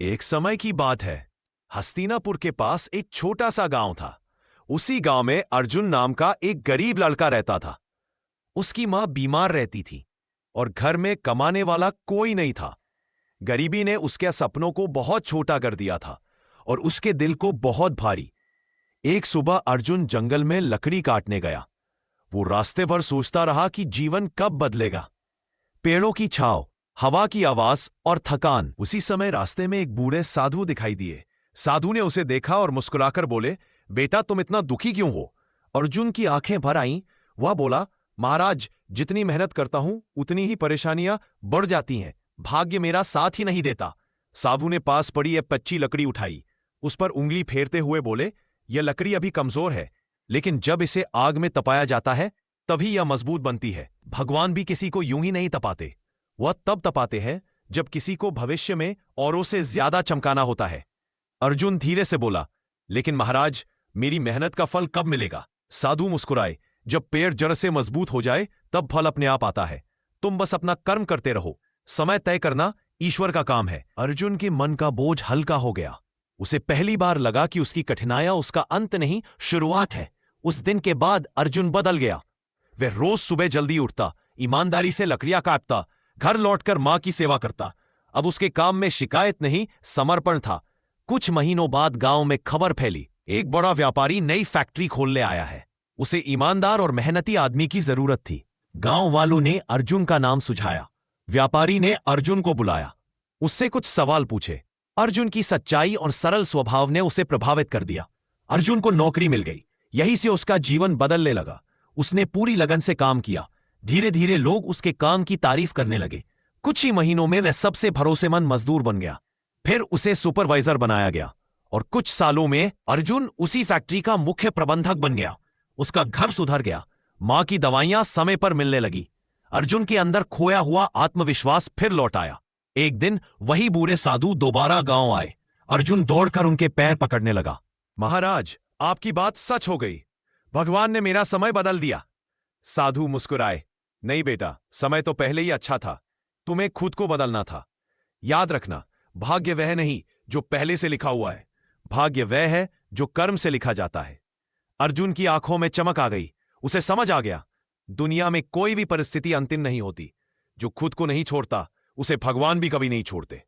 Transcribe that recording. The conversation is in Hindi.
एक समय की बात है। हस्तिनापुर के पास एक छोटा सा गांव था। उसी गांव में अर्जुन नाम का एक गरीब लड़का रहता था। उसकी मां बीमार रहती थी और घर में कमाने वाला कोई नहीं था। गरीबी ने उसके सपनों को बहुत छोटा कर दिया था और उसके दिल को बहुत भारी। एक सुबह अर्जुन जंगल में लकड़ी काटने गया। वो रास्ते भर सोचता रहा कि जीवन कब बदलेगा। पेड़ों की छांव, हवा की आवाज और थकान। उसी समय रास्ते में एक बूढ़े साधु दिखाई दिए। साधु ने उसे देखा और मुस्कुराकर बोले, बेटा तुम इतना दुखी क्यों हो? अर्जुन की आंखें भर आईं। वह बोला, महाराज, जितनी मेहनत करता हूं उतनी ही परेशानियां बढ़ जाती हैं। भाग्य मेरा साथ ही नहीं देता। साधु ने पास पड़ी एक कच्ची लकड़ी उठाई। उस पर उंगली फेरते हुए बोले, यह लकड़ी अभी कमजोर है, लेकिन जब इसे आग में तपाया जाता है तभी यह मजबूत बनती है। भगवान भी किसी को यूं ही नहीं तपाते। वह तब तपाते हैं जब किसी को भविष्य में औरों से ज्यादा चमकाना होता है। अर्जुन धीरे से बोला, लेकिन महाराज, मेरी मेहनत का फल कब मिलेगा? साधु मुस्कुराए, जब पेड़ जड़ से मजबूत हो जाए तब फल अपने आप आता है। तुम बस अपना कर्म करते रहो। समय तय करना ईश्वर का काम है। अर्जुन के मन का बोझ हल्का हो गया। उसे पहली बार लगा कि उसकी कठिनाइयां उसका अंत नहीं, शुरुआत है। उस दिन के बाद अर्जुन बदल गया। वह रोज सुबह जल्दी उठता, ईमानदारी से लकड़ियां काटता, घर लौटकर मां की सेवा करता। अब उसके काम में शिकायत नहीं, समर्पण था। कुछ महीनों बाद गांव में खबर फैली, एक बड़ा व्यापारी नई फैक्ट्री खोलने आया है। उसे ईमानदार और मेहनती आदमी की जरूरत थी। गांव वालों ने अर्जुन का नाम सुझाया। व्यापारी ने अर्जुन को बुलाया, उससे कुछ सवाल पूछे। अर्जुन की सच्चाई और सरल स्वभाव ने उसे प्रभावित कर दिया। अर्जुन को नौकरी मिल गई। यहीं से उसका जीवन बदलने लगा। उसने पूरी लगन से काम किया। धीरे धीरे लोग उसके काम की तारीफ करने लगे। कुछ ही महीनों में वह सबसे भरोसेमंद मजदूर बन गया। फिर उसे सुपरवाइजर बनाया गया और कुछ सालों में अर्जुन उसी फैक्ट्री का मुख्य प्रबंधक बन गया। उसका घर सुधर गया। मां की दवाइयां समय पर मिलने लगी। अर्जुन के अंदर खोया हुआ आत्मविश्वास फिर लौट आया। एक दिन वही बूढ़े साधु दोबारा गांव आए। अर्जुन दौड़कर उनके पैर पकड़ने लगा। महाराज, आपकी बात सच हो गई। भगवान ने मेरा समय बदल दिया। साधु मुस्कुराए, नहीं बेटा, समय तो पहले ही अच्छा था। तुम्हें खुद को बदलना था। याद रखना, भाग्य वह नहीं जो पहले से लिखा हुआ है, भाग्य वह है जो कर्म से लिखा जाता है। अर्जुन की आंखों में चमक आ गई। उसे समझ आ गया, दुनिया में कोई भी परिस्थिति अंतिम नहीं होती। जो खुद को नहीं छोड़ता उसे भगवान भी कभी नहीं छोड़ते।